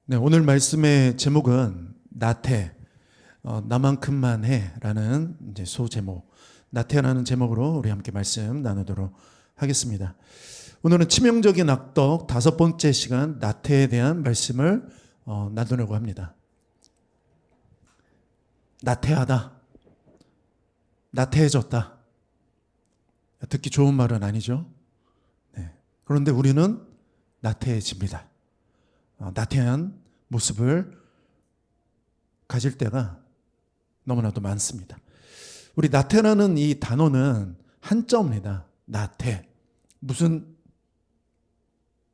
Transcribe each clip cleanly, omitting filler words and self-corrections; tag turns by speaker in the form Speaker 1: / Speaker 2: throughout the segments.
Speaker 1: 네, 오늘 말씀의 제목은 나태, 나만큼만 해라는 이제 소제목, 나태라는 제목으로 우리 함께 말씀 나누도록 하겠습니다. 오늘은 치명적인 악덕 5번째 시간 나태에 대한 말씀을 나누려고 합니다. 나태하다, 나태해졌다. 듣기 좋은 말은 아니죠. 네. 그런데 우리는 나태해집니다. 나태한 모습을 가질 때가 너무나도 많습니다. 우리 나태라는 이 단어는 한자어입니다. 나태. 무슨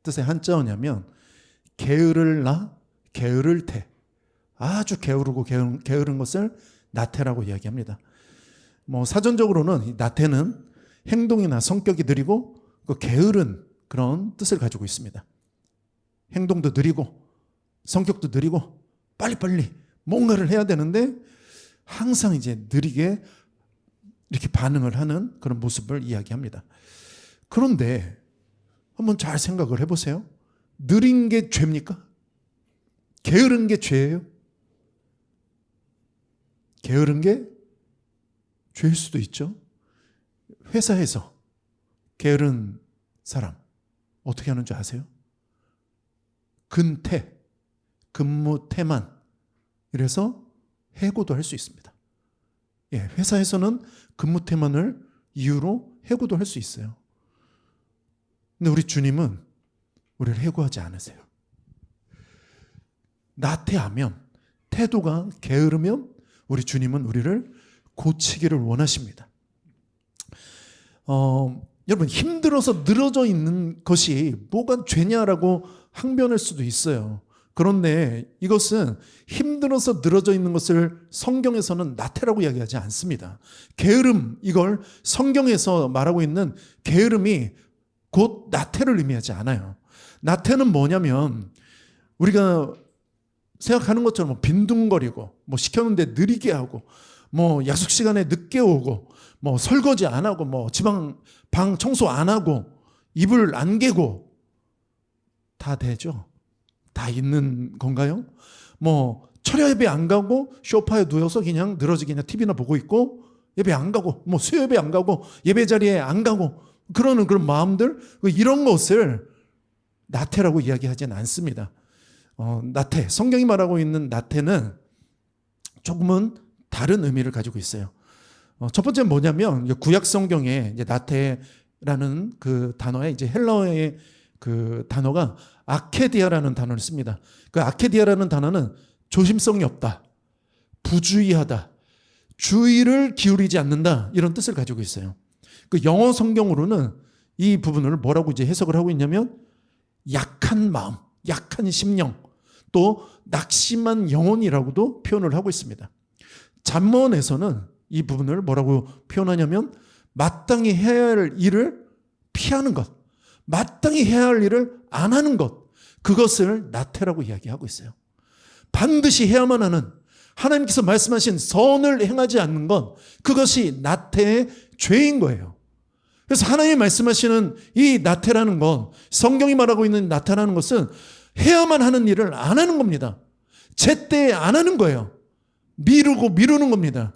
Speaker 1: 뜻의 한자어냐면 게으를 나, 게으를 태. 아주 게으르고 게으른 것을 나태라고 이야기합니다. 사전적으로는 이 나태는 행동이나 성격이 느리고 게으른 그런 뜻을 가지고 있습니다. 행동도 느리고 성격도 느리고 빨리빨리 뭔가를 해야 되는데 항상 이제 느리게 이렇게 반응을 하는 그런 모습을 이야기합니다. 그런데 한번 잘 생각을 해보세요. 느린 게 죄입니까? 게으른 게 죄예요? 게으른 게 죄일 수도 있죠. 회사에서 게으른 사람 어떻게 하는 줄 아세요? 근태, 근무태만 이래서 해고도 할 수 있습니다. 회사에서는 근무태만을 이유로 해고도 할 수 있어요. 근데 우리 주님은 우리를 해고하지 않으세요. 나태하면, 태도가 게으르면 우리 주님은 우리를 고치기를 원하십니다. 여러분, 힘들어서 늘어져 있는 것이 뭐가 죄냐라고 항변할 수도 있어요. 그런데 이것은 힘들어서 늘어져 있는 것을 성경에서는 나태라고 이야기하지 않습니다. 게으름, 이걸 성경에서 말하고 있는 게으름이 곧 나태를 의미하지 않아요. 나태는 뭐냐면 우리가 생각하는 것처럼 빈둥거리고 시켰는데 느리게 하고 약속 시간에 늦게 오고 설거지 안 하고 지방 방 청소 안 하고 이불 안 개고 다 되죠. 다 있는 건가요? 철야 예배 안 가고 소파에 누워서 그냥 늘어지게 그냥 TV나 보고 있고 예배 안 가고 수요 예배 안 가고 예배 자리에 안 가고 그러는 그런 마음들, 이런 것을 나태라고 이야기하지는 않습니다. 나태, 성경이 말하고 있는 나태는 조금은 다른 의미를 가지고 있어요. 첫 번째는 뭐냐면 구약 성경에 이제 나태라는 그 단어에 이제 헬라어의 그 단어가 아케디아라는 단어를 씁니다. 그 아케디아라는 단어는 조심성이 없다, 부주의하다, 주의를 기울이지 않는다, 이런 뜻을 가지고 있어요. 그 영어 성경으로는 이 부분을 뭐라고 이제 해석을 하고 있냐면 약한 마음, 약한 심령, 또 낙심한 영혼이라고도 표현을 하고 있습니다. 잠언에서는 이 부분을 뭐라고 표현하냐면 마땅히 해야 할 일을 피하는 것, 마땅히 해야 할 일을 안 하는 것, 그것을 나태라고 이야기하고 있어요. 반드시 해야만 하는, 하나님께서 말씀하신 선을 행하지 않는 것, 그것이 나태의 죄인 거예요. 그래서 하나님이 말씀하시는 이 나태라는 것, 성경이 말하고 있는 나태라는 것은 해야만 하는 일을 안 하는 겁니다. 제때에 안 하는 거예요. 미루는 겁니다.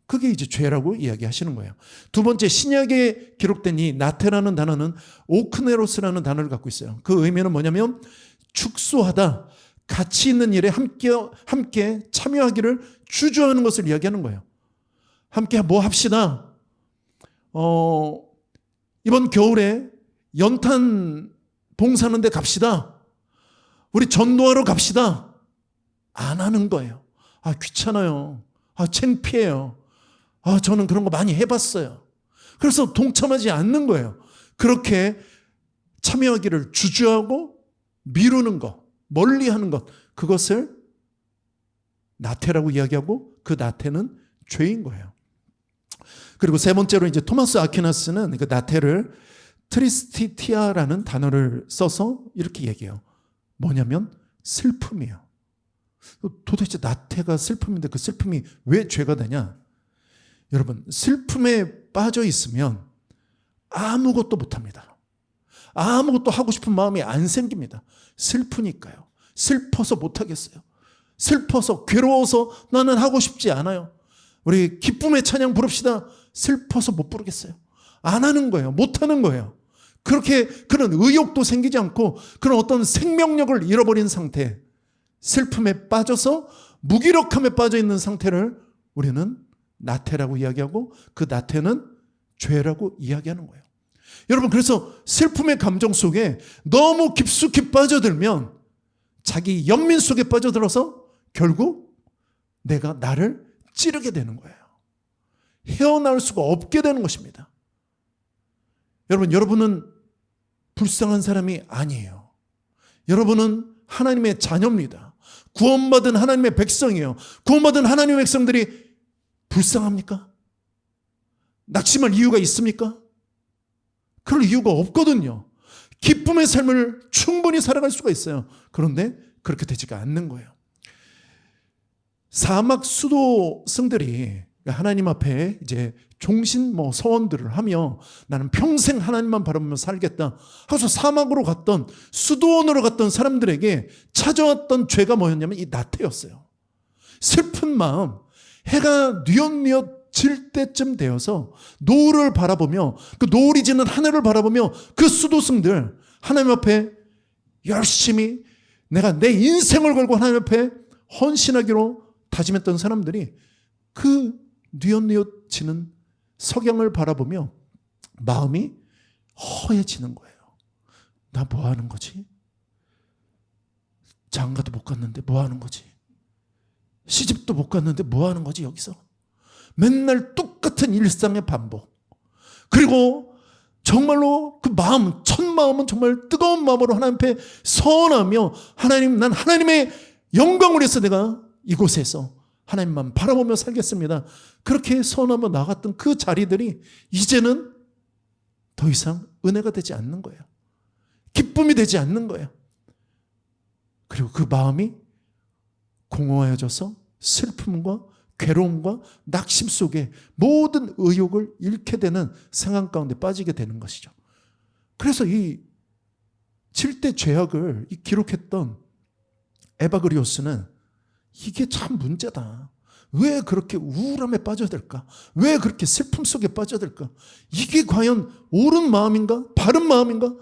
Speaker 1: 그게 이제 죄라고 이야기하시는 거예요. 두 번째, 신약에 기록된 이 나태라는 단어는 오크네로스라는 단어를 갖고 있어요. 그 의미는 뭐냐면 축소하다, 가치 있는 일에 함께 참여하기를 주저하는 것을 이야기하는 거예요. 함께 뭐 합시다. 이번 겨울에 연탄 봉사하는 데 갑시다. 우리 전도하러 갑시다. 안 하는 거예요. 귀찮아요. 창피해요. 저는 그런 거 많이 해봤어요. 그래서 동참하지 않는 거예요. 그렇게 참여하기를 주저하고 미루는 것, 멀리하는 것, 그것을 나태라고 이야기하고 그 나태는 죄인 거예요. 그리고 세 번째로 이제 토마스 아퀴나스는 그 나태를 트리스티티아라는 단어를 써서 이렇게 얘기해요. 뭐냐면 슬픔이에요. 도대체 나태가 슬픔인데 그 슬픔이 왜 죄가 되냐? 여러분, 슬픔에 빠져 있으면 아무것도 못합니다. 아무것도 하고 싶은 마음이 안 생깁니다. 슬프니까요. 슬퍼서 못하겠어요. 슬퍼서 괴로워서 나는 하고 싶지 않아요. 우리 기쁨의 찬양 부릅시다. 슬퍼서 못 부르겠어요. 안 하는 거예요. 못 하는 거예요. 그렇게 그런 의욕도 생기지 않고 그런 어떤 생명력을 잃어버린 상태, 슬픔에 빠져서 무기력함에 빠져 있는 상태를 우리는 나태라고 이야기하고, 그 나태는 죄라고 이야기하는 거예요. 여러분, 그래서 슬픔의 감정 속에 너무 깊숙이 빠져들면 자기 연민 속에 빠져들어서 결국 내가 나를 찌르게 되는 거예요. 헤어나올 수가 없게 되는 것입니다. 여러분은 불쌍한 사람이 아니에요. 여러분은 하나님의 자녀입니다. 구원받은 하나님의 백성이에요. 구원받은 하나님의 백성들이 불쌍합니까? 낙심할 이유가 있습니까? 그럴 이유가 없거든요. 기쁨의 삶을 충분히 살아갈 수가 있어요. 그런데 그렇게 되지가 않는 거예요. 사막 수도승들이 하나님 앞에 이제 종신 서원들을 하며 나는 평생 하나님만 바라보며 살겠다 하고서 사막으로 갔던, 수도원으로 갔던 사람들에게 찾아왔던 죄가 뭐였냐면 이 나태였어요. 슬픈 마음, 해가 뉘엿뉘엿 질 때쯤 되어서 노을을 바라보며, 그 노을이 지는 하늘을 바라보며 그 수도승들 하나님 앞에 열심히 내가 내 인생을 걸고 하나님 앞에 헌신하기로 다짐했던 사람들이 그 뉘엿뉘엿 지는 석양을 바라보며 마음이 허해지는 거예요. 나 뭐 하는 거지? 장가도 못 갔는데 뭐 하는 거지? 시집도 못 갔는데 뭐 하는 거지 여기서? 맨날 똑같은 일상의 반복. 그리고 정말로 그 마음, 첫 마음은 정말 뜨거운 마음으로 하나님 앞에 서원하며, 하나님, 난 하나님의 영광을 위해서 내가 이곳에서 하나님만 바라보며 살겠습니다. 그렇게 서원하며 나갔던 그 자리들이 이제는 더 이상 은혜가 되지 않는 거예요. 기쁨이 되지 않는 거예요. 그리고 그 마음이 공허해져서 슬픔과 괴로움과 낙심 속에 모든 의욕을 잃게 되는 상황 가운데 빠지게 되는 것이죠. 그래서 이 7대 죄악을 기록했던 에바그리오스는 이게 참 문제다. 왜 그렇게 우울함에 빠져들까? 왜 그렇게 슬픔 속에 빠져들까? 이게 과연 옳은 마음인가? 바른 마음인가?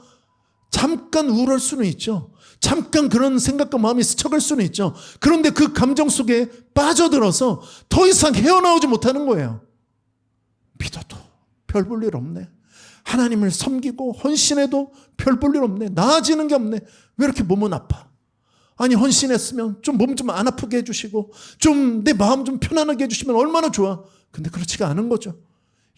Speaker 1: 잠깐 우울할 수는 있죠. 잠깐 그런 생각과 마음이 스쳐갈 수는 있죠. 그런데 그 감정 속에 빠져들어서 더 이상 헤어나오지 못하는 거예요. 믿어도 별 볼 일 없네. 하나님을 섬기고 헌신해도 별 볼 일 없네. 나아지는 게 없네. 왜 이렇게 몸은 아파? 아니, 헌신했으면 좀 몸 좀 안 아프게 해주시고 좀 내 마음 좀 편안하게 해주시면 얼마나 좋아. 근데 그렇지가 않은 거죠.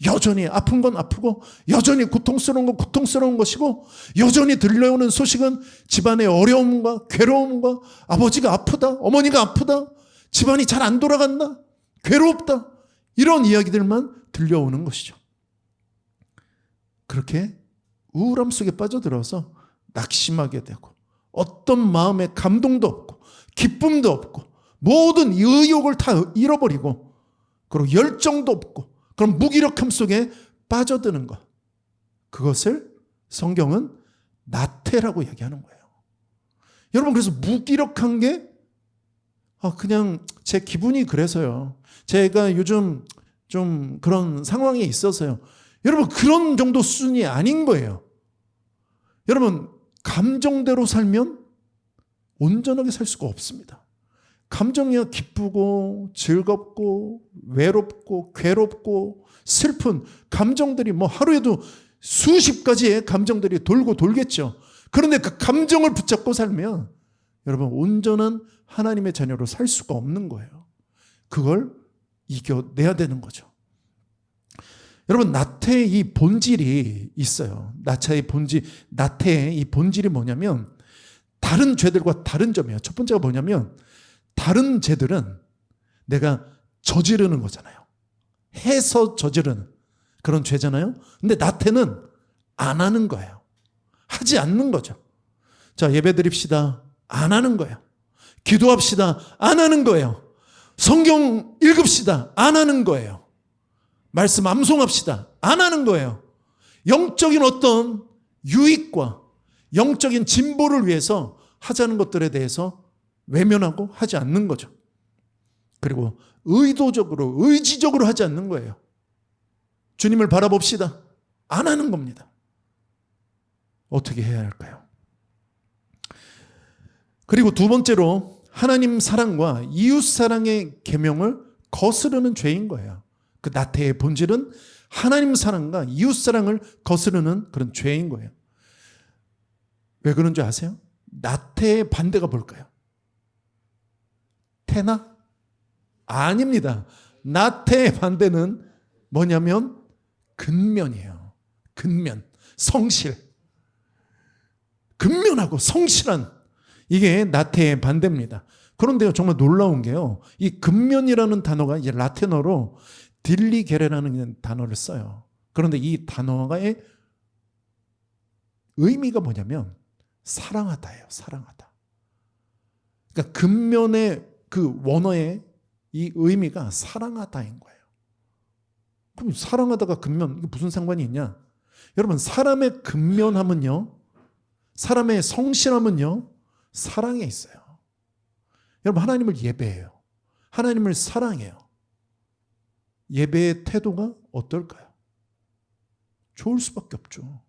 Speaker 1: 여전히 아픈 건 아프고, 여전히 고통스러운 건 고통스러운 것이고, 여전히 들려오는 소식은 집안의 어려움과 괴로움과, 아버지가 아프다, 어머니가 아프다, 집안이 잘 안 돌아간다, 괴롭다, 이런 이야기들만 들려오는 것이죠. 그렇게 우울함 속에 빠져들어서 낙심하게 되고, 어떤 마음의 감동도 없고 기쁨도 없고 모든 의욕을 다 잃어버리고, 그리고 열정도 없고 그런 무기력함 속에 빠져드는 것, 그것을 성경은 나태라고 얘기하는 거예요. 여러분, 그래서 무기력한 게 그냥 제 기분이 그래서요, 제가 요즘 좀 그런 상황에 있어서요. 여러분, 그런 정도 수준이 아닌 거예요. 여러분, 감정대로 살면 온전하게 살 수가 없습니다. 감정이야 기쁘고 즐겁고 외롭고 괴롭고 슬픈 감정들이 하루에도 수십 가지의 감정들이 돌고 돌겠죠. 그런데 그 감정을 붙잡고 살면 여러분, 온전한 하나님의 자녀로 살 수가 없는 거예요. 그걸 이겨내야 되는 거죠. 여러분, 나태의 이 본질이 있어요. 나태의 이 본질이 뭐냐면 다른 죄들과 다른 점이에요. 첫 번째가 뭐냐면, 다른 죄들은 내가 저지르는 거잖아요. 해서 저지르는 그런 죄잖아요. 근데 나태는 안 하는 거예요. 하지 않는 거죠. 자, 예배 드립시다. 안 하는 거예요. 기도합시다. 안 하는 거예요. 성경 읽읍시다. 안 하는 거예요. 말씀 암송합시다. 안 하는 거예요. 영적인 어떤 유익과 영적인 진보를 위해서 하자는 것들에 대해서 외면하고 하지 않는 거죠. 그리고 의도적으로, 의지적으로 하지 않는 거예요. 주님을 바라봅시다. 안 하는 겁니다. 어떻게 해야 할까요? 그리고 두 번째로 하나님 사랑과 이웃 사랑의 계명을 거스르는 죄인 거예요. 그 나태의 본질은 하나님 사랑과 이웃 사랑을 거스르는 그런 죄인 거예요. 왜 그런 줄 아세요? 나태의 반대가 뭘까요? 태나? 아닙니다. 나태의 반대는 뭐냐면 근면이에요. 근면, 성실. 근면하고 성실한, 이게 나태의 반대입니다. 그런데요, 정말 놀라운 게요, 이 근면이라는 단어가 이제 라틴어로 딜리게레라는 단어를 써요. 그런데 이 단어의 의미가 뭐냐면 사랑하다예요. 사랑하다. 그러니까 근면의 그 원어의 이 의미가 사랑하다인 거예요. 그럼 사랑하다가 근면, 무슨 상관이 있냐? 여러분, 사람의 근면함은요, 사람의 성실함은요, 사랑에 있어요. 여러분, 하나님을 예배해요. 하나님을 사랑해요. 예배의 태도가 어떨까요? 좋을 수밖에 없죠.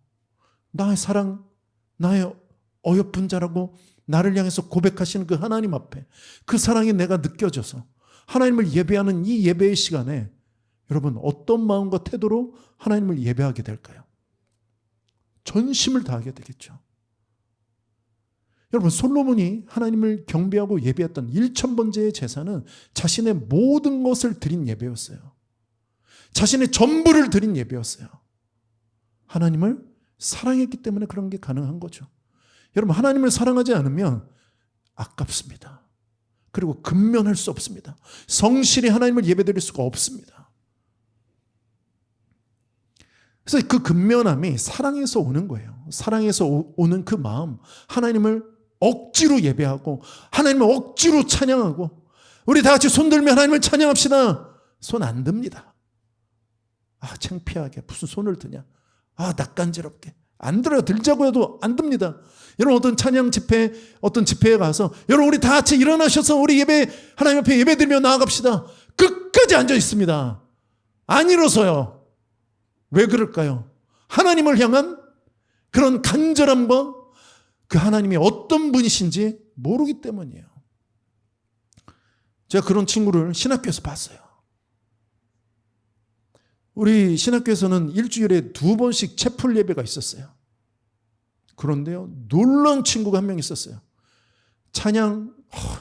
Speaker 1: 나의 사랑, 나의 어여쁜 자라고 나를 향해서 고백하시는 그 하나님 앞에 그 사랑이 내가 느껴져서 하나님을 예배하는 이 예배의 시간에 여러분, 어떤 마음과 태도로 하나님을 예배하게 될까요? 전심을 다하게 되겠죠. 여러분, 솔로몬이 하나님을 경배하고 예배했던 1000번째의 제사는 자신의 모든 것을 드린 예배였어요. 자신의 전부를 드린 예배였어요. 하나님을 사랑했기 때문에 그런 게 가능한 거죠. 여러분, 하나님을 사랑하지 않으면 아깝습니다. 그리고 근면할 수 없습니다. 성실히 하나님을 예배드릴 수가 없습니다. 그래서 그 근면함이 사랑에서 오는 거예요. 사랑에서 오는 그 마음, 하나님을 억지로 예배하고 하나님을 억지로 찬양하고, 우리 다 같이 손 들면 하나님을 찬양합시다. 손 안 듭니다. 아, 창피하게 무슨 손을 드냐. 아, 낯간지럽게. 안 들어요. 들자고 해도 안 듭니다. 여러분, 어떤 찬양 집회, 어떤 집회에 가서 여러분, 우리 다 같이 일어나셔서 우리 예배, 하나님 앞에 예배 드리며 나아갑시다. 끝까지 앉아 있습니다. 안 일어서요. 왜 그럴까요? 하나님을 향한 그런 간절함과 그 하나님이 어떤 분이신지 모르기 때문이에요. 제가 그런 친구를 신학교에서 봤어요. 우리 신학교에서는 일주일에 2번씩 채플 예배가 있었어요. 그런데요, 놀라운 친구가 한 명 있었어요. 찬양,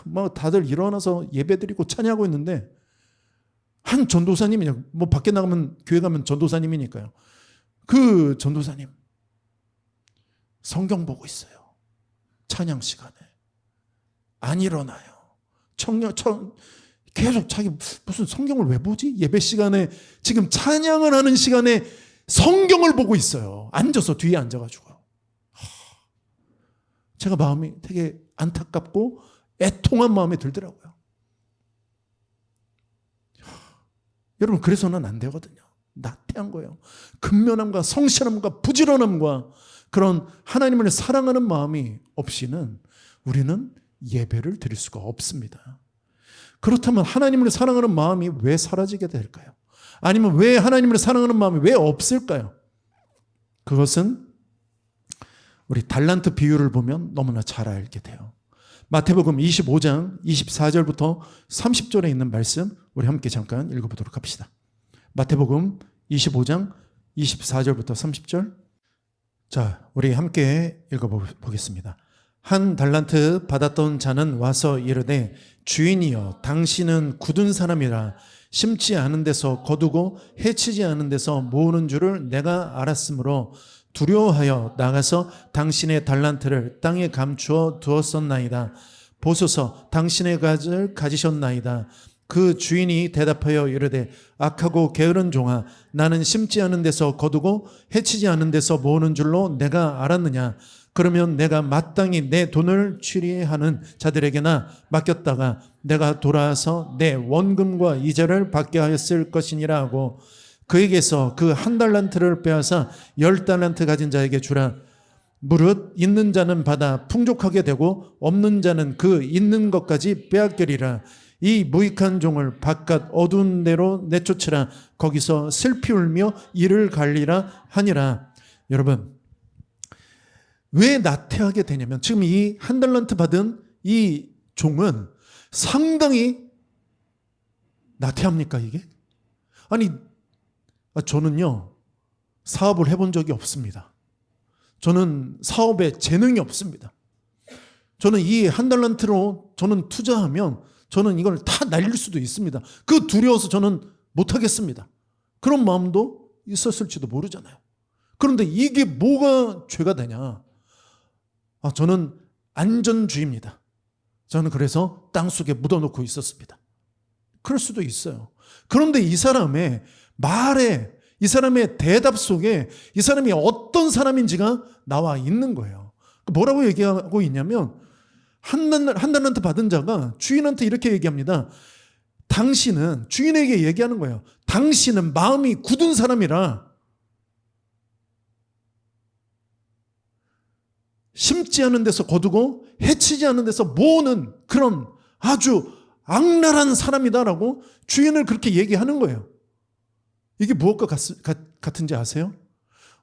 Speaker 1: 막 다들 일어나서 예배 드리고 찬양하고 있는데, 한 전도사님이, 뭐 밖에 나가면, 교회 가면 전도사님이니까요. 그 전도사님, 성경 보고 있어요. 찬양 시간에. 안 일어나요. 계속 자기 무슨 성경을 왜 보지? 예배 시간에, 지금 찬양을 하는 시간에 성경을 보고 있어요. 앉아서, 뒤에 앉아가지고. 제가 마음이 되게 안타깝고 애통한 마음이 들더라고요. 여러분, 그래서는 안 되거든요. 나태한 거예요. 근면함과 성실함과 부지런함과 그런 하나님을 사랑하는 마음이 없이는 우리는 예배를 드릴 수가 없습니다. 그렇다면 하나님을 사랑하는 마음이 왜 사라지게 될까요? 아니면 왜 하나님을 사랑하는 마음이 왜 없을까요? 그것은 우리 달란트 비유를 보면 너무나 잘 알게 돼요. 마태복음 25장 24절부터 30절에 있는 말씀, 우리 함께 잠깐 읽어보도록 합시다. 마태복음 25장 24절부터 30절. 자, 우리 함께 읽어보겠습니다. 한 달란트 받았던 자는 와서 이르되, 주인이여, 당신은 굳은 사람이라 심지 않은 데서 거두고 해치지 않은 데서 모으는 줄을 내가 알았으므로 두려워하여 나가서 당신의 달란트를 땅에 감추어 두었었나이다. 보소서, 당신의 가지를 가지셨나이다. 그 주인이 대답하여 이르되, 악하고 게으른 종아, 나는 심지 않은 데서 거두고 해치지 않은 데서 모으는 줄로 내가 알았느냐? 그러면 내가 마땅히 내 돈을 취리하는 자들에게나 맡겼다가 내가 돌아와서 내 원금과 이자를 받게 하였을 것이니라 하고, 그에게서 그 1달란트를 빼앗아 10달란트 가진 자에게 주라. 무릇 있는 자는 받아 풍족하게 되고 없는 자는 그 있는 것까지 빼앗기리라. 이 무익한 종을 바깥 어두운 데로 내쫓으라. 거기서 슬피 울며 이를 갈리라 하니라. 여러분, 왜 나태하게 되냐면 지금 이 한 달란트 받은 이 종은 상당히 나태합니까 이게? 아니, 저는요 사업을 해본 적이 없습니다. 저는 사업에 재능이 없습니다. 저는 이 한 달란트로 저는 투자하면 저는 이걸 다 날릴 수도 있습니다. 그 두려워서 저는 못하겠습니다. 그런 마음도 있었을지도 모르잖아요. 그런데 이게 뭐가 죄가 되냐? 저는 안전주의입니다. 저는 그래서 땅속에 묻어놓고 있었습니다. 그럴 수도 있어요. 그런데 이 사람의 말에, 이 사람의 대답 속에 이 사람이 어떤 사람인지가 나와 있는 거예요. 뭐라고 얘기하고 있냐면 한 달란트 받은 자가 주인한테 이렇게 얘기합니다. 당신은, 주인에게 얘기하는 거예요. 당신은 마음이 굳은 사람이라 심지 않은 데서 거두고 해치지 않은 데서 모으는 그런 아주 악랄한 사람이다라고 주인을 그렇게 얘기하는 거예요. 이게 무엇과 같은지 아세요?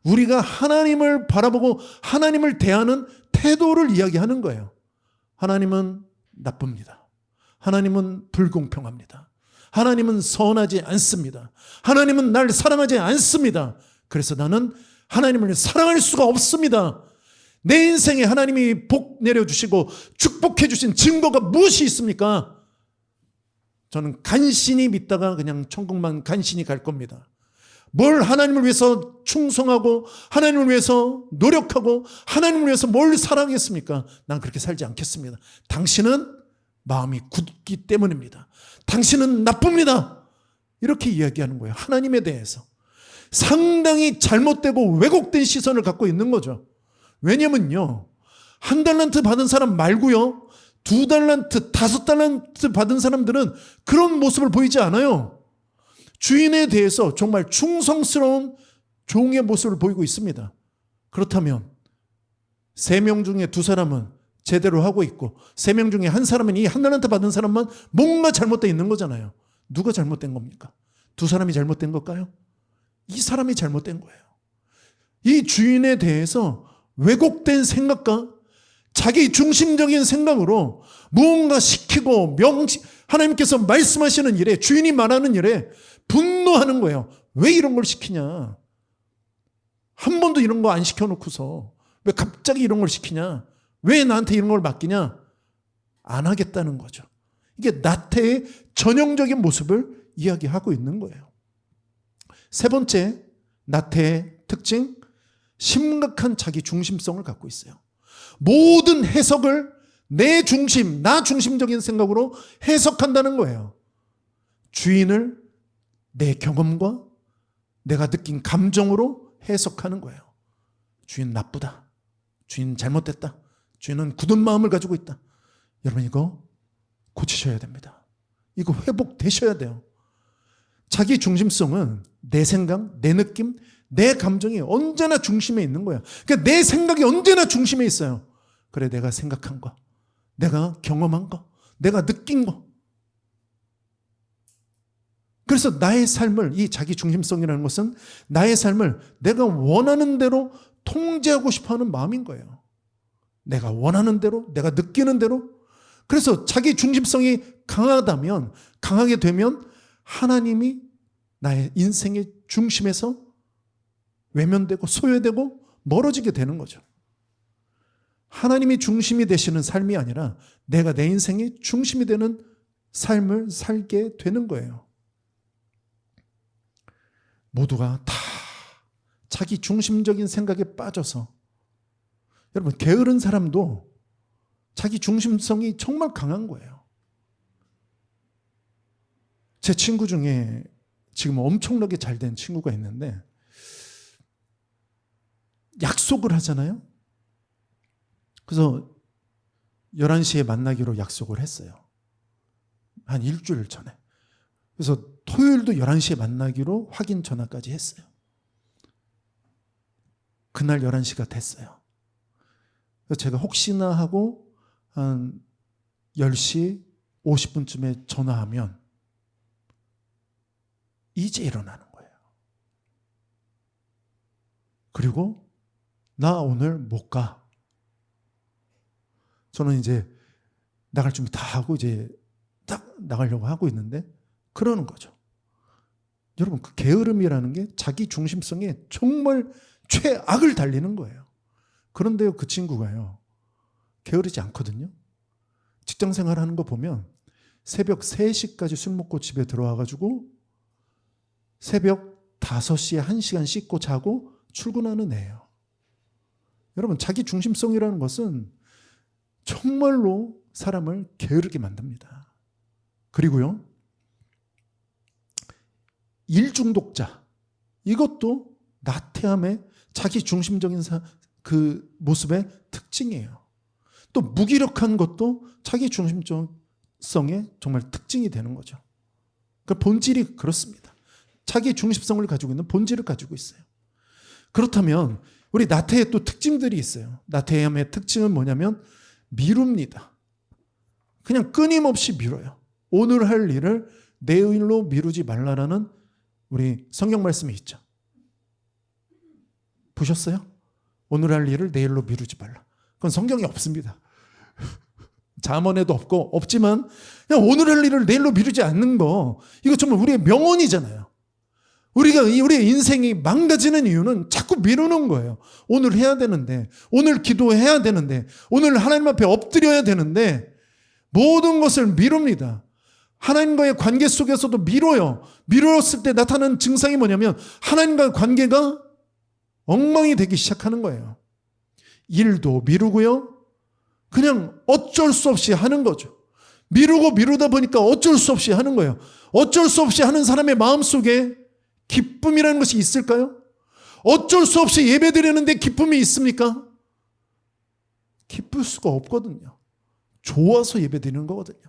Speaker 1: 우리가 하나님을 바라보고 하나님을 대하는 태도를 이야기하는 거예요. 하나님은 나쁩니다. 하나님은 불공평합니다. 하나님은 선하지 않습니다. 하나님은 날 사랑하지 않습니다. 그래서 나는 하나님을 사랑할 수가 없습니다. 내 인생에 하나님이 복 내려주시고 축복해 주신 증거가 무엇이 있습니까? 저는 간신히 믿다가 그냥 천국만 간신히 갈 겁니다. 뭘 하나님을 위해서 충성하고 하나님을 위해서 노력하고 하나님을 위해서 뭘 사랑했습니까? 난 그렇게 살지 않겠습니다. 당신은 마음이 굳기 때문입니다. 당신은 나쁩니다. 이렇게 이야기하는 거예요. 하나님에 대해서 상당히 잘못되고 왜곡된 시선을 갖고 있는 거죠. 왜냐면요, 한 달란트 받은 사람 말고요, 2달란트, 5달란트 받은 사람들은 그런 모습을 보이지 않아요. 주인에 대해서 정말 충성스러운 종의 모습을 보이고 있습니다. 그렇다면 3명 중에 2사람은 제대로 하고 있고 3명 중에 1사람은 이 한 달란트 받은 사람만 뭔가 잘못되어 있는 거잖아요. 누가 잘못된 겁니까? 2사람이 잘못된 걸까요? 이 사람이 잘못된 거예요. 이 주인에 대해서 왜곡된 생각과 자기 중심적인 생각으로 무언가 시키고 하나님께서 말씀하시는 일에, 주인이 말하는 일에 분노하는 거예요. 왜 이런 걸 시키냐? 한 번도 이런 거 안 시켜놓고서 왜 갑자기 이런 걸 시키냐? 왜 나한테 이런 걸 맡기냐? 안 하겠다는 거죠. 이게 나태의 전형적인 모습을 이야기하고 있는 거예요. 3번째, 나태의 특징, 심각한 자기 중심성을 갖고 있어요. 모든 해석을 내 중심, 나 중심적인 생각으로 해석한다는 거예요. 주인을 내 경험과 내가 느낀 감정으로 해석하는 거예요. 주인 나쁘다. 주인 잘못됐다. 주인은 굳은 마음을 가지고 있다. 여러분, 이거 고치셔야 됩니다. 이거 회복되셔야 돼요. 자기 중심성은 내 생각, 내 느낌, 내 감정이 언제나 중심에 있는 거야. 그러니까 내 생각이 언제나 중심에 있어요. 그래, 내가 생각한 거, 내가 경험한 거, 내가 느낀 거. 그래서 나의 삶을, 이 자기 중심성이라는 것은 나의 삶을 내가 원하는 대로 통제하고 싶어하는 마음인 거예요. 내가 원하는 대로, 내가 느끼는 대로. 그래서 자기 중심성이 강하게 되면 하나님이 나의 인생의 중심에서 외면되고 소외되고 멀어지게 되는 거죠. 하나님이 중심이 되시는 삶이 아니라 내가 내 인생의 중심이 되는 삶을 살게 되는 거예요. 모두가 다 자기 중심적인 생각에 빠져서, 여러분, 게으른 사람도 자기 중심성이 정말 강한 거예요. 제 친구 중에 지금 엄청나게 잘된 친구가 있는데, 약속을 하잖아요. 그래서 11시에 만나기로 약속을 했어요. 한 일주일 전에. 그래서 토요일도 11시에 만나기로 확인 전화까지 했어요. 그날 11시가 됐어요. 그래서 제가 혹시나 하고 한 10시 50분쯤에 전화하면 이제 일어나는 거예요. 그리고 나 오늘 못 가. 저는 이제 나갈 준비 다 하고 이제 딱 나가려고 하고 있는데 그러는 거죠. 여러분, 그 게으름이라는 게 자기 중심성에 정말 최악을 달리는 거예요. 그런데요, 그 친구가요, 게으르지 않거든요. 직장 생활하는 거 보면 새벽 3시까지 술 먹고 집에 들어와가지고 새벽 5시에 1시간 씻고 자고 출근하는 애예요. 여러분, 자기 중심성이라는 것은 정말로 사람을 게으르게 만듭니다. 그리고요, 일중독자, 이것도 나태함의 자기 중심적인 그 모습의 특징이에요. 또 무기력한 것도 자기 중심성의 정말 특징이 되는 거죠. 그 본질이 그렇습니다. 자기 중심성을 가지고 있는 본질을 가지고 있어요. 그렇다면 우리 나태의 또 특징들이 있어요. 나태함의 특징은 뭐냐면 미룹니다. 그냥 끊임없이 미뤄요. 오늘 할 일을 내일로 미루지 말라라는 우리 성경 말씀이 있죠. 보셨어요? 오늘 할 일을 내일로 미루지 말라. 그건 성경에 없습니다. 잠언에도 없지만 그냥 오늘 할 일을 내일로 미루지 않는 거, 이거 정말 우리의 명언이잖아요. 우리의 인생이 망가지는 이유는 자꾸 미루는 거예요. 오늘 해야 되는데, 오늘 기도해야 되는데, 오늘 하나님 앞에 엎드려야 되는데 모든 것을 미룹니다. 하나님과의 관계 속에서도 미뤄요. 미뤘을 때 나타나는 증상이 뭐냐면 하나님과의 관계가 엉망이 되기 시작하는 거예요. 일도 미루고요. 그냥 어쩔 수 없이 하는 거죠. 미루다 보니까 어쩔 수 없이 하는 거예요. 어쩔 수 없이 하는 사람의 마음속에 기쁨이라는 것이 있을까요? 어쩔 수 없이 예배드리는데 기쁨이 있습니까? 기쁠 수가 없거든요. 좋아서 예배드리는 거거든요.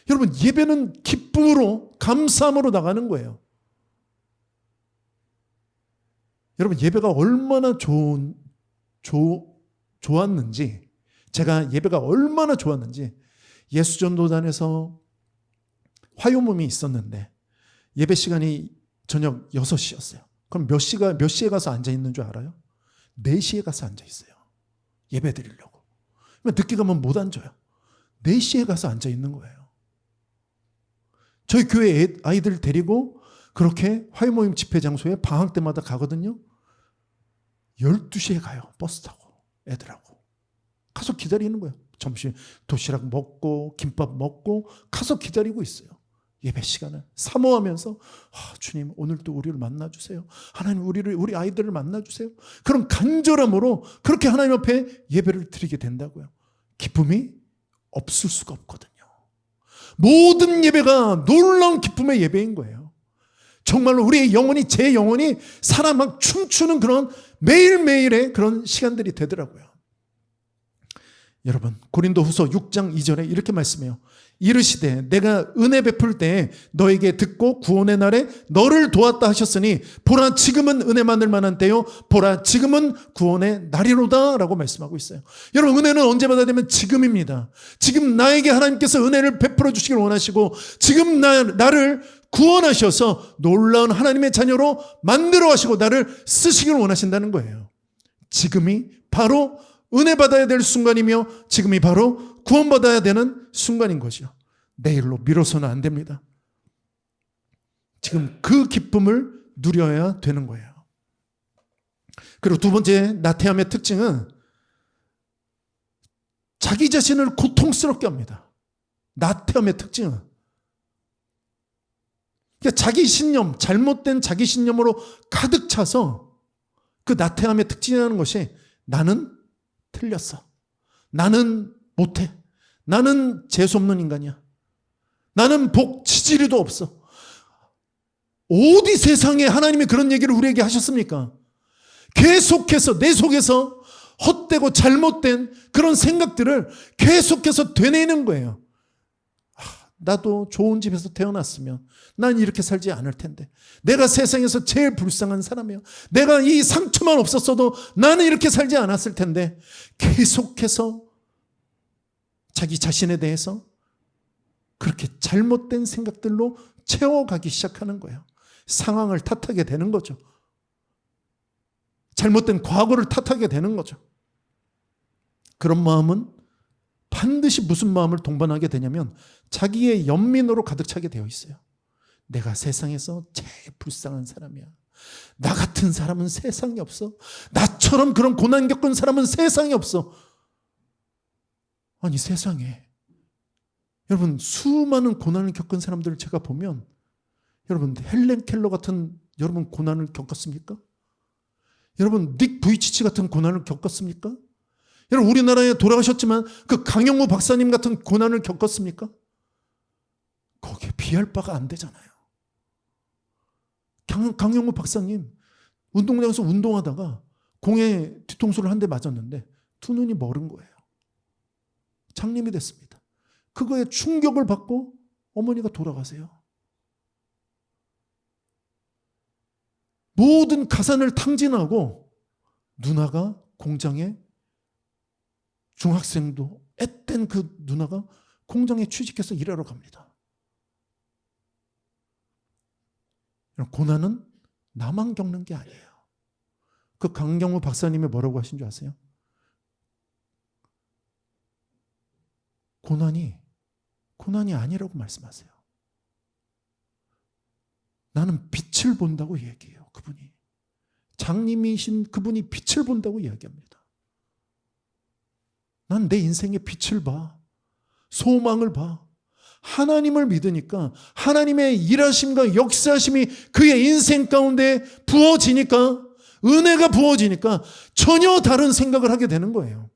Speaker 1: 여러분, 예배는 기쁨으로, 감사함으로 나가는 거예요. 여러분, 예배가 얼마나 좋았는지, 제가 예배가 얼마나 좋았는지, 예수전도단에서 화요몸이 있었는데 예배 시간이 저녁 6시였어요. 그럼 몇 시에 가서 앉아있는 줄 알아요? 4시에 가서 앉아있어요. 예배 드리려고. 늦게 가면 못 앉아요. 4시에 가서 앉아있는 거예요. 저희 교회 아이들 데리고 그렇게 화요모임 집회 장소에 방학 때마다 가거든요. 12시에 가요. 버스 타고 애들하고. 가서 기다리는 거예요. 점심 도시락 먹고 김밥 먹고 가서 기다리고 있어요. 예배 시간을 사모하면서 주님, 오늘도 우리를 만나주세요. 하나님, 우리 아이들을 만나주세요. 그런 간절함으로 그렇게 하나님 앞에 예배를 드리게 된다고요. 기쁨이 없을 수가 없거든요. 모든 예배가 놀라운 기쁨의 예배인 거예요. 정말로 우리의 영혼이, 제 영혼이 살아 막 춤추는 그런 매일매일의 그런 시간들이 되더라고요. 여러분, 고린도후서 6장 2절에 이렇게 말씀해요. 이르시되 내가 은혜 베풀 때 너에게 듣고 구원의 날에 너를 도왔다 하셨으니 보라, 지금은 은혜 만들 만한 때요, 보라, 지금은 구원의 날이로다 라고 말씀하고 있어요. 여러분, 은혜는 언제 받아야 되면 지금입니다. 지금 나에게 하나님께서 은혜를 베풀어 주시길 원하시고 지금 나를 구원하셔서 놀라운 하나님의 자녀로 만들어 가시고 나를 쓰시길 원하신다는 거예요. 지금이 바로 은혜 받아야 될 순간이며 지금이 바로 구원받아야 되는 순간인 거죠. 내일로 미뤄서는 안 됩니다. 지금 그 기쁨을 누려야 되는 거예요. 그리고 두 번째 나태함의 특징은 자기 자신을 고통스럽게 합니다. 나태함의 특징은 그러니까 자기 신념, 잘못된 자기 신념으로 가득 차서 그 나태함의 특징이라는 것이 나는 틀렸어. 나는 못해. 나는 재수없는 인간이야. 나는 복 지지리도 없어. 어디 세상에 하나님이 그런 얘기를 우리에게 하셨습니까? 계속해서 내 속에서 헛되고 잘못된 그런 생각들을 계속해서 되뇌는 거예요. 나도 좋은 집에서 태어났으면 난 이렇게 살지 않을 텐데, 내가 세상에서 제일 불쌍한 사람이야, 내가 이 상처만 없었어도 나는 이렇게 살지 않았을 텐데, 계속해서 자기 자신에 대해서 그렇게 잘못된 생각들로 채워가기 시작하는 거예요. 상황을 탓하게 되는 거죠. 잘못된 과거를 탓하게 되는 거죠. 그런 마음은 반드시 무슨 마음을 동반하게 되냐면 자기의 연민으로 가득 차게 되어 있어요. 내가 세상에서 제일 불쌍한 사람이야. 나 같은 사람은 세상에 없어. 나처럼 그런 고난 겪은 사람은 세상에 없어. 아니, 세상에 여러분, 수많은 고난을 겪은 사람들을 제가 보면, 여러분, 헬렌 켈러 같은 여러분 고난을 겪었습니까? 여러분, 닉 부이치치 같은 고난을 겪었습니까? 여러분, 우리나라에 돌아가셨지만 그 강영우 박사님 같은 고난을 겪었습니까? 거기에 비할 바가 안 되잖아요. 강영우 박사님 운동장에서 운동하다가 공에 뒤통수를 한 대 맞았는데 두 눈이 멀은 거예요. 장님이 됐습니다. 그거에 충격을 받고 어머니가 돌아가세요. 모든 가산을 탕진하고 누나가 공장에, 중학생도 앳된 그 누나가 공장에 취직해서 일하러 갑니다. 고난은 나만 겪는 게 아니에요. 그 강경우 박사님이 뭐라고 하신 줄 아세요? 고난이 아니라고 말씀하세요. 나는 빛을 본다고 얘기해요. 그분이. 장님이신 그분이 빛을 본다고 이야기합니다. 난 내 인생의 빛을 봐. 소망을 봐. 하나님을 믿으니까 하나님의 일하심과 역사하심이 그의 인생 가운데 부어지니까, 은혜가 부어지니까 전혀 다른 생각을 하게 되는 거예요.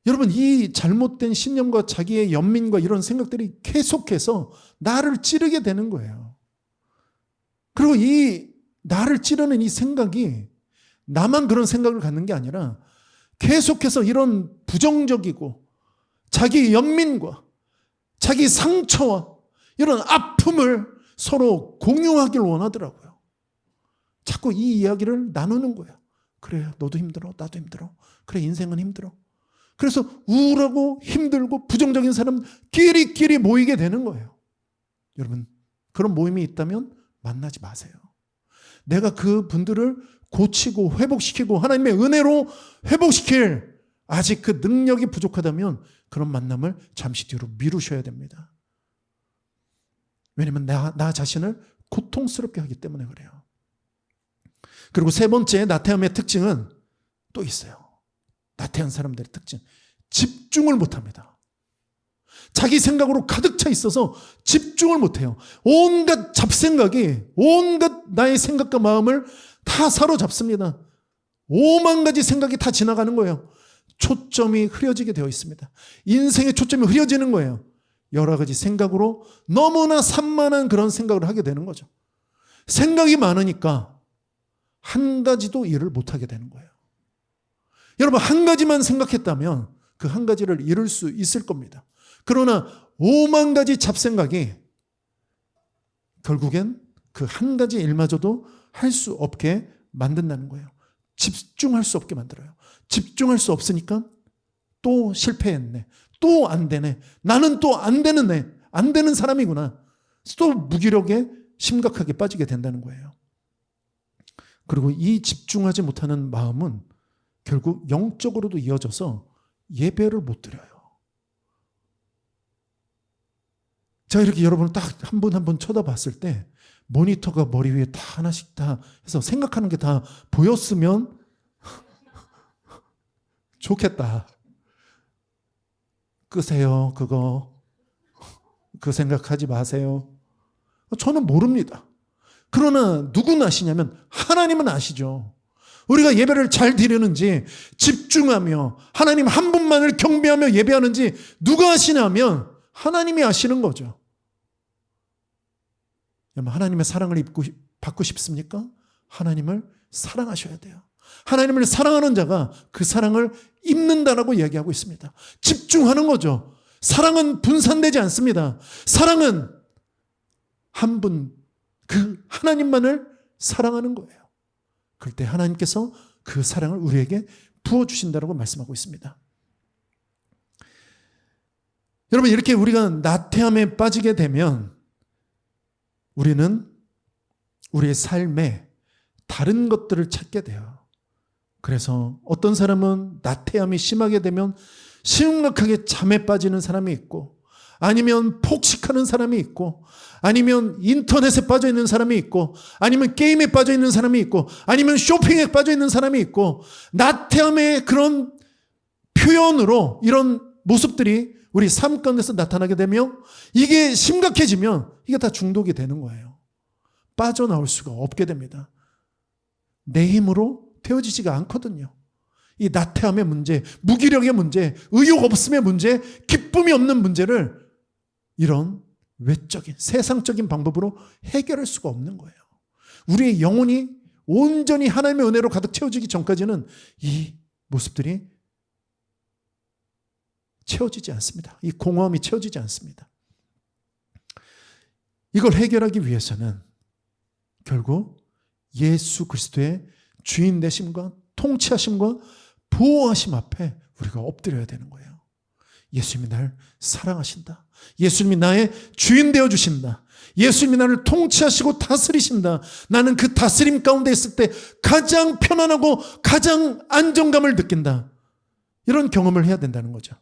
Speaker 1: 여러분, 이 잘못된 신념과 자기의 연민과 이런 생각들이 계속해서 나를 찌르게 되는 거예요. 그리고 이 나를 찌르는 이 생각이 나만 그런 생각을 갖는 게 아니라 계속해서 이런 부정적이고 자기 연민과 자기 상처와 이런 아픔을 서로 공유하길 원하더라고요. 자꾸 이 이야기를 나누는 거예요. 그래, 너도 힘들어, 나도 힘들어. 그래, 인생은 힘들어. 그래서 우울하고 힘들고 부정적인 사람끼리 모이게 되는 거예요. 여러분, 그런 모임이 있다면 만나지 마세요. 내가 그 분들을 고치고 회복시키고 하나님의 은혜로 회복시킬 아직 그 능력이 부족하다면 그런 만남을 잠시 뒤로 미루셔야 됩니다. 왜냐하면 나 자신을 고통스럽게 하기 때문에 그래요. 그리고 세 번째 나태함의 특징은 또 있어요. 나태한 사람들의 특징, 집중을 못합니다. 자기 생각으로 가득 차 있어서 집중을 못해요. 온갖 잡생각이, 온갖 나의 생각과 마음을 다 사로잡습니다. 5만 가지 생각이 다 지나가는 거예요. 초점이 흐려지게 되어 있습니다. 인생의 초점이 흐려지는 거예요. 여러 가지 생각으로 너무나 산만한 그런 생각을 하게 되는 거죠. 생각이 많으니까 한 가지도 일을 못하게 되는 거예요. 여러분, 한 가지만 생각했다면 그 한 가지를 이룰 수 있을 겁니다. 그러나 5만 가지 잡생각이 결국엔 그 한 가지 일마저도 할 수 없게 만든다는 거예요. 집중할 수 없게 만들어요. 집중할 수 없으니까 또 실패했네. 또 안 되네. 나는 또 안 되는 애. 안 되는 사람이구나. 또 무기력에 심각하게 빠지게 된다는 거예요. 그리고 이 집중하지 못하는 마음은 결국 영적으로도 이어져서 예배를 못 드려요. 제가 이렇게 여러분을 딱 한 분 한 분 쳐다봤을 때 모니터가 머리 위에 다 하나씩 다 해서 생각하는 게 다 보였으면 좋겠다. 끄세요, 그거. 그 생각하지 마세요. 저는 모릅니다. 그러나 누구는 아시냐면 하나님은 아시죠. 우리가 예배를 잘 드리는지, 집중하며 하나님 한 분만을 경배하며 예배하는지 누가 아시냐면 하나님이 아시는 거죠. 하나님의 사랑을 받고 싶습니까? 하나님을 사랑하셔야 돼요. 하나님을 사랑하는 자가 그 사랑을 입는다라고 이야기하고 있습니다. 집중하는 거죠. 사랑은 분산되지 않습니다. 사랑은 한 분, 그 하나님만을 사랑하는 거예요. 그럴 때 하나님께서 그 사랑을 우리에게 부어주신다고 말씀하고 있습니다. 여러분, 이렇게 우리가 나태함에 빠지게 되면 우리는 우리의 삶에 다른 것들을 찾게 돼요. 그래서 어떤 사람은 나태함이 심하게 되면 심각하게 잠에 빠지는 사람이 있고, 아니면 폭식하는 사람이 있고, 아니면 인터넷에 빠져 있는 사람이 있고, 아니면 게임에 빠져 있는 사람이 있고, 아니면 쇼핑에 빠져 있는 사람이 있고, 나태함의 그런 표현으로 이런 모습들이 우리 삶 가운데서 나타나게 되며, 이게 심각해지면 이게 다 중독이 되는 거예요. 빠져나올 수가 없게 됩니다. 내 힘으로 되어지지가 않거든요. 이 나태함의 문제, 무기력의 문제, 의욕 없음의 문제, 기쁨이 없는 문제를 이런 외적인 세상적인 방법으로 해결할 수가 없는 거예요. 우리의 영혼이 온전히 하나님의 은혜로 가득 채워지기 전까지는 이 모습들이 채워지지 않습니다. 이 공허함이 채워지지 않습니다. 이걸 해결하기 위해서는 결국 예수 그리스도의 주인 되심과 통치하심과 보호하심 앞에 우리가 엎드려야 되는 거예요. 예수님이 나를 사랑하신다. 예수님이 나의 주인 되어주신다. 예수님이 나를 통치하시고 다스리신다. 나는 그 다스림 가운데 있을 때 가장 편안하고 가장 안정감을 느낀다. 이런 경험을 해야 된다는 거죠.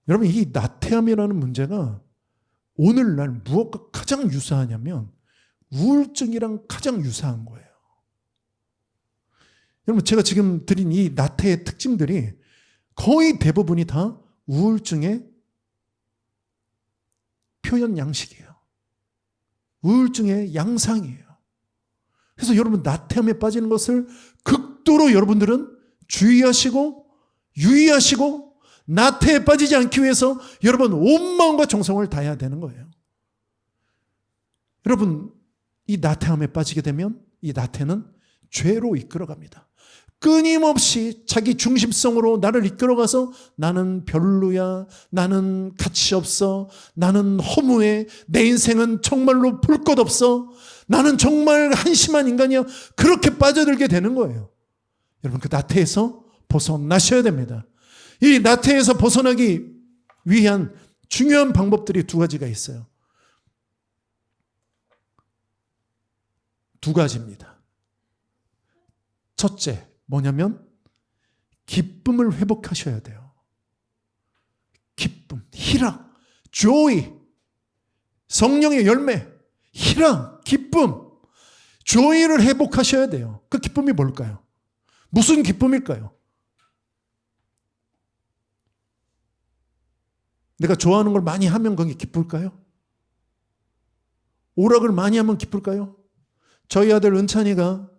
Speaker 1: 여러분, 이 나태함이라는 문제가 오늘날 무엇과 가장 유사하냐면 우울증이랑 가장 유사한 거예요. 여러분, 제가 지금 드린 이 나태의 특징들이 거의 대부분이 다 우울증의 표현 양식이에요. 우울증의 양상이에요. 그래서 여러분, 나태함에 빠지는 것을 극도로 여러분들은 주의하시고 유의하시고 나태에 빠지지 않기 위해서 여러분 온 마음과 정성을 다해야 되는 거예요. 여러분, 이 나태함에 빠지게 되면 이 나태는 죄로 이끌어갑니다. 끊임없이 자기 중심성으로 나를 이끌어가서 나는 별로야, 나는 가치 없어, 나는 허무해, 내 인생은 정말로 볼 것 없어, 나는 정말 한심한 인간이야, 그렇게 빠져들게 되는 거예요. 여러분, 그 나태에서 벗어나셔야 됩니다. 이 나태에서 벗어나기 위한 중요한 방법들이 두 가지가 있어요. 두 가지입니다. 첫째, 뭐냐면 기쁨을 회복하셔야 돼요. 기쁨, 희락, joy, 성령의 열매, 희락, 기쁨, joy를 회복하셔야 돼요. 그 기쁨이 뭘까요? 무슨 기쁨일까요? 내가 좋아하는 걸 많이 하면 그게 기쁠까요? 오락을 많이 하면 기쁠까요? 저희 아들 은찬이가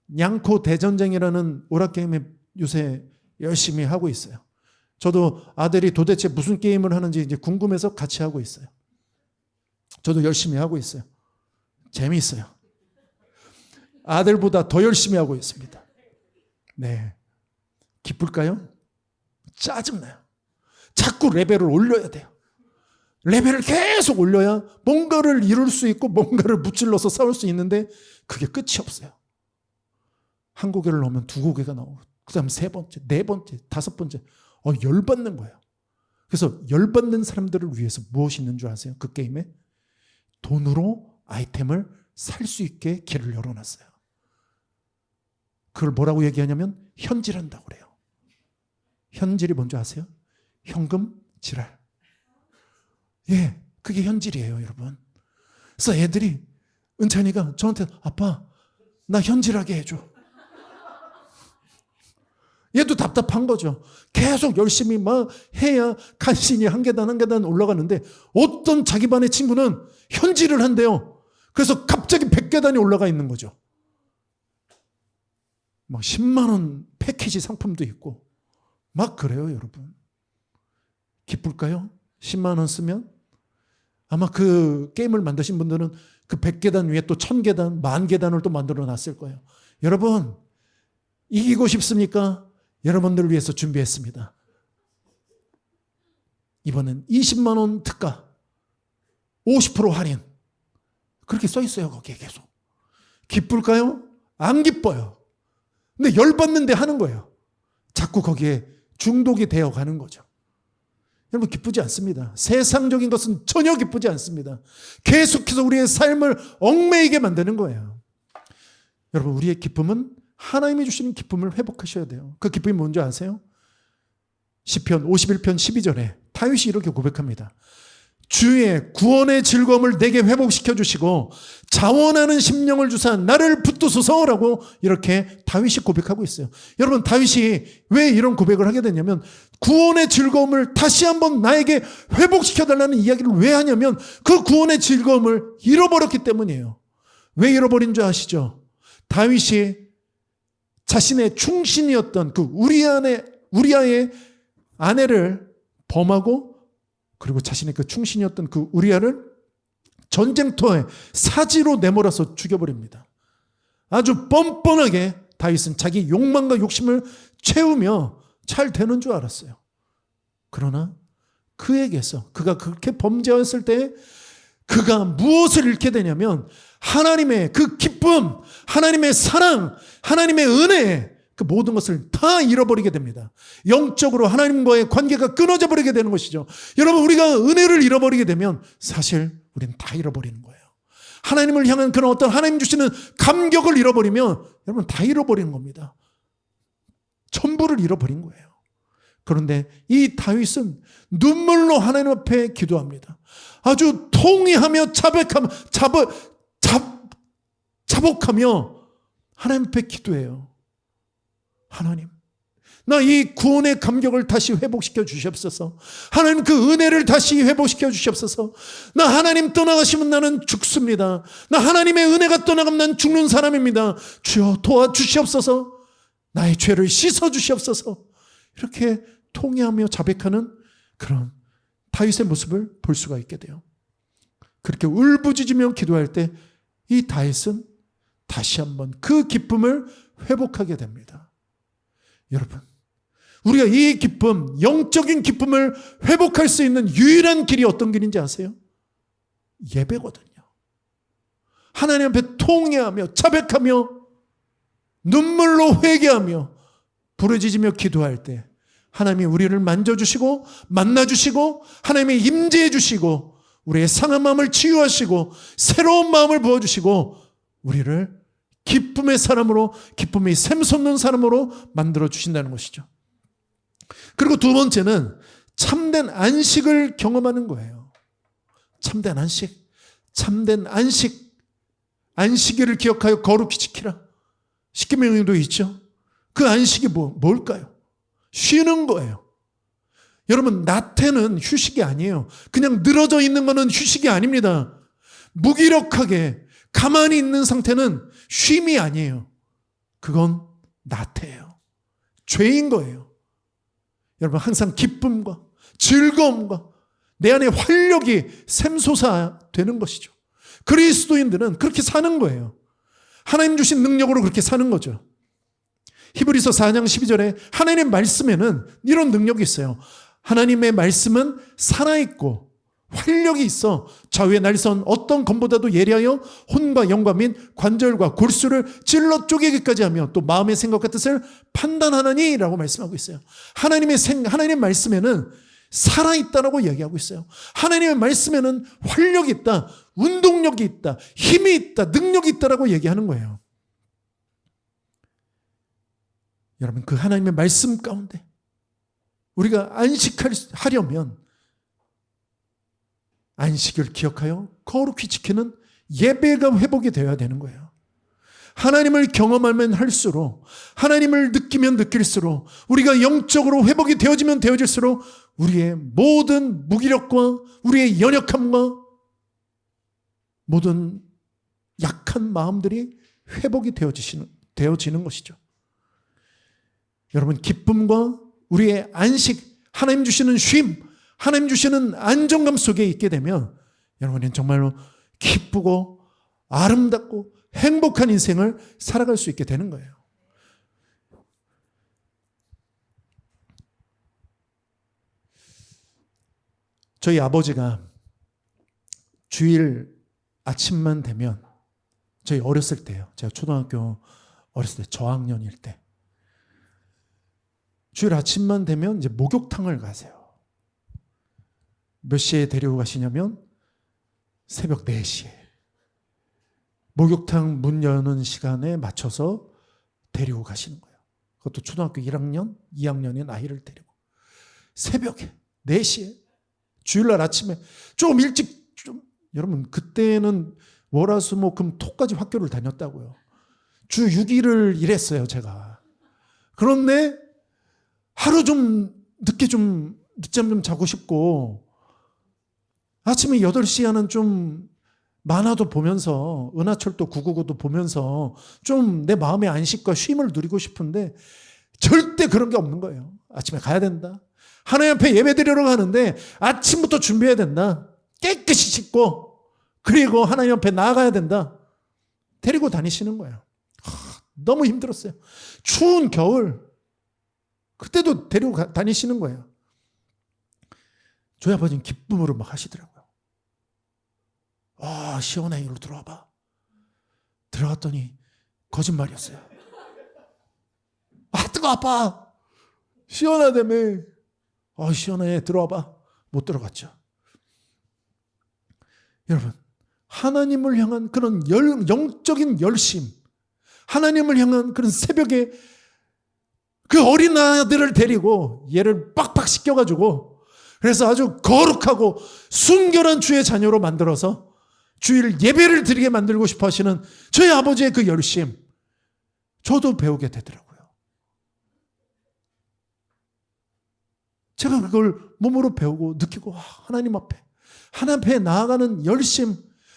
Speaker 1: 냥코 대전쟁이라는 오락게임에 요새 열심히 하고 있어요. 저도 아들이 도대체 무슨 게임을 하는지 이제 궁금해서 같이 하고 있어요. 저도 열심히 하고 있어요. 재미있어요. 아들보다 더 열심히 하고 있습니다. 네. 기쁠까요? 짜증나요. 자꾸 레벨을 올려야 돼요. 레벨을 계속 올려야 뭔가를 이룰 수 있고 뭔가를 무찔러서 싸울 수 있는데 그게 끝이 없어요. 한 고개를 넣으면 두 고개가 나오고 그 다음 세 번째, 네 번째, 다섯 번째 열받는 거예요. 그래서 열받는 사람들을 위해서 무엇이 있는 줄 아세요? 그 게임에 돈으로 아이템을 살 수 있게 길을 열어놨어요. 그걸 뭐라고 얘기하냐면 현질한다고 그래요. 현질이 뭔지 아세요? 현금 지랄. 예, 그게 현질이에요, 여러분. 그래서 애들이, 은찬이가 저한테 아빠 나 현질하게 해줘. 얘도 답답한 거죠. 계속 열심히 막 해야 간신히 한 계단 한 계단 올라가는데 어떤 자기 반의 친구는 현질을 한대요. 그래서 갑자기 100계단이 올라가 있는 거죠. 막 10만 원 패키지 상품도 있고 막 그래요, 여러분. 기쁠까요? 10만 원 쓰면? 아마 그 게임을 만드신 분들은 그 100계단 위에 또 1000계단, 10,000계단을 또 만들어 놨을 거예요. 여러분, 이기고 싶습니까? 여러분들을 위해서 준비했습니다. 이번엔 20만 원 특가, 50% 할인. 그렇게 써 있어요, 거기에 계속. 기쁠까요? 안 기뻐요. 근데 열받는데 하는 거예요. 자꾸 거기에 중독이 되어 가는 거죠. 여러분, 기쁘지 않습니다. 세상적인 것은 전혀 기쁘지 않습니다. 계속해서 우리의 삶을 얽매이게 만드는 거예요. 여러분, 우리의 기쁨은 하나님이 주시는 기쁨을 회복하셔야 돼요. 그 기쁨이 뭔지 아세요? 시편 51편 12절에 다윗이 이렇게 고백합니다. 주의 구원의 즐거움을 내게 회복시켜 주시고 자원하는 심령을 주사 나를 붙드소서라고 이렇게 다윗이 고백하고 있어요. 여러분, 다윗이 왜 이런 고백을 하게 되냐면 구원의 즐거움을 다시 한번 나에게 회복시켜 달라는 이야기를 왜 하냐면 그 구원의 즐거움을 잃어버렸기 때문이에요. 왜 잃어버린 줄 아시죠? 다윗이 자신의 충신이었던 그 우리아의 아내를 범하고 그리고 자신의 그 충신이었던 그 우리아를 전쟁터에 사지로 내몰아서 죽여버립니다. 아주 뻔뻔하게 다윗은 자기 욕망과 욕심을 채우며 잘 되는 줄 알았어요. 그러나 그에게서 그가 그렇게 범죄했을 때 그가 무엇을 잃게 되냐면 하나님의 그 기쁨, 하나님의 사랑, 하나님의 은혜, 그 모든 것을 다 잃어버리게 됩니다. 영적으로 하나님과의 관계가 끊어져 버리게 되는 것이죠. 여러분, 우리가 은혜를 잃어버리게 되면 사실 우리는 다 잃어버리는 거예요. 하나님을 향한 그런 어떤 하나님 주시는 감격을 잃어버리면 여러분 다 잃어버리는 겁니다. 전부를 잃어버린 거예요. 그런데 이 다윗은 눈물로 하나님 앞에 기도합니다. 아주 통회하며 자복하며 하나님 앞에 기도해요. 하나님, 나 이 구원의 감격을 다시 회복시켜 주시옵소서. 하나님, 그 은혜를 다시 회복시켜 주시옵소서. 나 하나님 떠나가시면 나는 죽습니다. 나 하나님의 은혜가 떠나가면 난 죽는 사람입니다. 주여 도와주시옵소서. 나의 죄를 씻어 주시옵소서. 이렇게 통회하며 자백하는 그런 다윗의 모습을 볼 수가 있게 돼요. 그렇게 울부짖으며 기도할 때 이 다윗은 다시 한번 그 기쁨을 회복하게 됩니다. 여러분, 우리가 이 기쁨, 영적인 기쁨을 회복할 수 있는 유일한 길이 어떤 길인지 아세요? 예배거든요. 하나님 앞에 통회하며 자백하며 눈물로 회개하며 부르짖으며 기도할 때 하나님이 우리를 만져주시고 만나주시고 하나님이 임재해 주시고 우리의 상한 마음을 치유하시고 새로운 마음을 부어주시고 우리를 기쁨의 사람으로, 기쁨이 샘솟는 사람으로 만들어 주신다는 것이죠. 그리고 두 번째는 참된 안식을 경험하는 거예요. 참된 안식. 참된 안식. 안식일을 기억하여 거룩히 지키라. 십계명에도 있죠. 그 안식이 뭘까요? 쉬는 거예요. 여러분, 나태는 휴식이 아니에요. 그냥 늘어져 있는 거는 휴식이 아닙니다. 무기력하게 가만히 있는 상태는 쉼이 아니에요. 그건 나태예요. 죄인 거예요. 여러분, 항상 기쁨과 즐거움과 내 안에 활력이 샘솟아되는 것이죠. 그리스도인들은 그렇게 사는 거예요. 하나님 주신 능력으로 그렇게 사는 거죠. 히브리서 4장 12절에 하나님의 말씀에는 이런 능력이 있어요. 하나님의 말씀은 살아있고 활력이 있어 좌우에 날선 어떤 검보다도 예리하여 혼과 영과 및 관절과 골수를 찔러 쪼개기까지 하며 또 마음의 생각과 뜻을 판단하나니 라고 말씀하고 있어요. 하나님의 말씀에는 살아있다라고 이야기하고 있어요. 하나님의 말씀에는 활력이 있다, 운동력이 있다, 힘이 있다, 능력이 있다라고 얘기하는 거예요. 여러분, 그 하나님의 말씀 가운데 우리가 안식하려면 안식을 기억하여 거룩히 지키는 예배가 회복이 되어야 되는 거예요. 하나님을 경험하면 할수록, 하나님을 느끼면 느낄수록, 우리가 영적으로 회복이 되어지면 되어질수록 우리의 모든 무기력과 우리의 연약함과 모든 약한 마음들이 회복이 되어지는 것이죠. 여러분, 기쁨과 우리의 안식, 하나님 주시는 쉼, 하나님 주시는 안정감 속에 있게 되면 여러분은 정말로 기쁘고 아름답고 행복한 인생을 살아갈 수 있게 되는 거예요. 저희 아버지가 주일 아침만 되면, 저희 어렸을 때요, 제가 초등학교 어렸을 때 저학년일 때, 주일 아침만 되면 이제 목욕탕을 가세요. 몇 시에 데리고 가시냐면 새벽 4시에 목욕탕 문 여는 시간에 맞춰서 데리고 가시는 거예요. 그것도 초등학교 1학년, 2학년인 아이를 데리고 새벽에 4시에 주일날 아침에 좀 일찍, 여러분 그때는 월화수목금 토까지 학교를 다녔다고요. 주 6일을 일했어요, 제가. 그런데 하루 좀 늦게 늦잠 좀 자고 싶고, 아침에 8시에 하는 좀 만화도 보면서, 은하철도 999도 보면서 좀 내 마음의 안식과 쉼을 누리고 싶은데 절대 그런 게 없는 거예요. 아침에 가야 된다. 하나님 앞에 예배 드리러 가는데 아침부터 준비해야 된다. 깨끗이 씻고, 그리고 하나님 앞에 나아가야 된다. 데리고 다니시는 거예요. 너무 힘들었어요. 추운 겨울, 그때도 데리고 다니시는 거예요. 저희 아버지는 기쁨으로 막 하시더라고요. 시원해, 이리로 들어와봐. 들어갔더니 거짓말이었어요. 뜨거워, 아빠. 시원하다며. 시원해, 들어와봐. 못 들어갔죠. 여러분, 하나님을 향한 그런 영적인 열심, 하나님을 향한 그런 새벽에 그 어린 아들을 데리고 얘를 빡빡 씻겨가지고, 그래서 아주 거룩하고 순결한 주의 자녀로 만들어서 주일 예배를 드리게 만들고 싶어 하시는 저희 아버지의 그 열심, 저도 배우게 되더라고요. 제가 그걸 몸으로 배우고 느끼고, 하나님 앞에 나아가는 열심,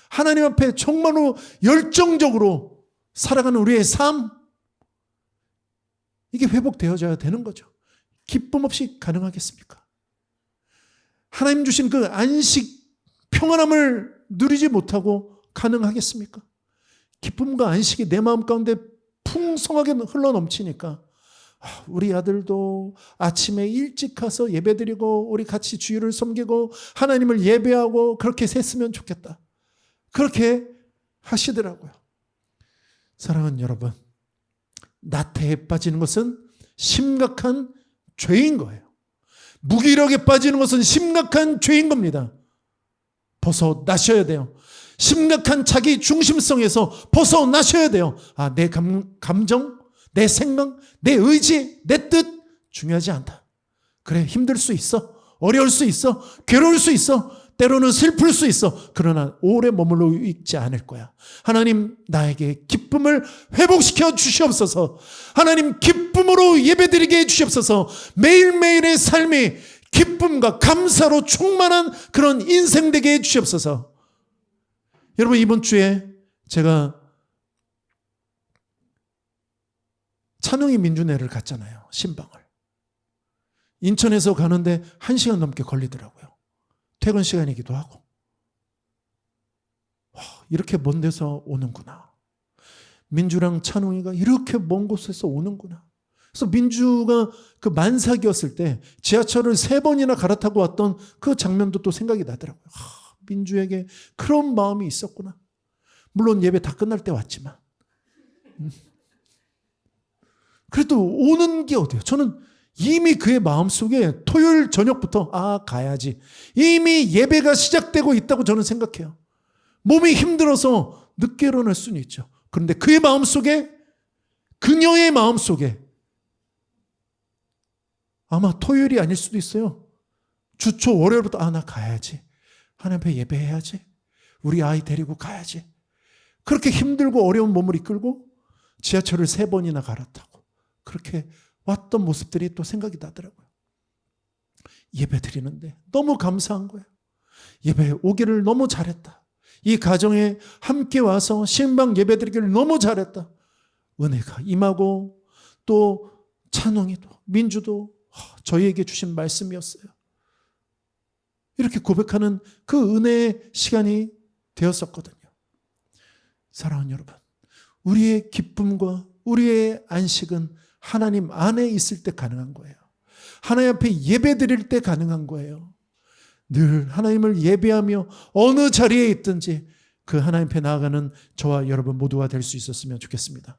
Speaker 1: 하나님 앞에 정말로 열정적으로 살아가는 우리의 삶, 이게 회복되어져야 되는 거죠. 기쁨 없이 가능하겠습니까? 하나님 주신 그 안식, 평안함을 누리지 못하고 가능하겠습니까? 기쁨과 안식이 내 마음 가운데 풍성하게 흘러넘치니까 우리 아들도 아침에 일찍 가서 예배드리고 우리 같이 주일을 섬기고 하나님을 예배하고 그렇게 했으면 좋겠다. 그렇게 하시더라고요. 사랑하는 여러분, 나태에 빠지는 것은 심각한 죄인 거예요. 무기력에 빠지는 것은 심각한 죄인 겁니다. 벗어나셔야 돼요. 심각한 자기 중심성에서 벗어나셔야 돼요. 내 감정, 내 생각, 내 의지, 내 뜻 중요하지 않다. 그래, 힘들 수 있어. 어려울 수 있어. 괴로울 수 있어. 때로는 슬플 수 있어. 그러나 오래 머물러 있지 않을 거야. 하나님, 나에게 기쁨을 회복시켜 주시옵소서. 하나님, 기쁨으로 예배드리게 해 주시옵소서. 매일매일의 삶이 기쁨과 감사로 충만한 그런 인생 되게 해 주시옵소서. 여러분, 이번 주에 제가 찬웅이 민주내를 갔잖아요. 신방을. 인천에서 가는데 1시간 넘게 걸리더라고요. 퇴근 시간이기도 하고. 이렇게 먼 데서 오는구나. 민주랑 찬웅이가 이렇게 먼 곳에서 오는구나. 그래서 민주가 그 만삭이었을 때 지하철을 3번이나 갈아타고 왔던 그 장면도 또 생각이 나더라고요. 민주에게 그런 마음이 있었구나. 물론 예배 다 끝날 때 왔지만. 그래도 오는 게 어때요? 저는 이미 그의 마음속에 토요일 저녁부터 가야지. 이미 예배가 시작되고 있다고 저는 생각해요. 몸이 힘들어서 늦게 일어날 수는 있죠. 그런데 그의 마음속에, 그녀의 마음속에 아마 토요일이 아닐 수도 있어요. 주초 월요일부터 나 가야지. 하나님 앞에 예배해야지. 우리 아이 데리고 가야지. 그렇게 힘들고 어려운 몸을 이끌고 지하철을 3번이나 갈아타고 그렇게 왔던 모습들이 또 생각이 나더라고요. 예배 드리는데 너무 감사한 거예요. 예배 오기를 너무 잘했다. 이 가정에 함께 와서 신방 예배 드리기를 너무 잘했다. 은혜가 임하고 또 찬웅이도 민주도 저희에게 주신 말씀이었어요. 이렇게 고백하는 그 은혜의 시간이 되었었거든요. 사랑하는 여러분, 우리의 기쁨과 우리의 안식은 하나님 안에 있을 때 가능한 거예요. 하나님 앞에 예배 드릴 때 가능한 거예요. 늘 하나님을 예배하며 어느 자리에 있든지 그 하나님 앞에 나아가는 저와 여러분 모두가 될 수 있었으면 좋겠습니다.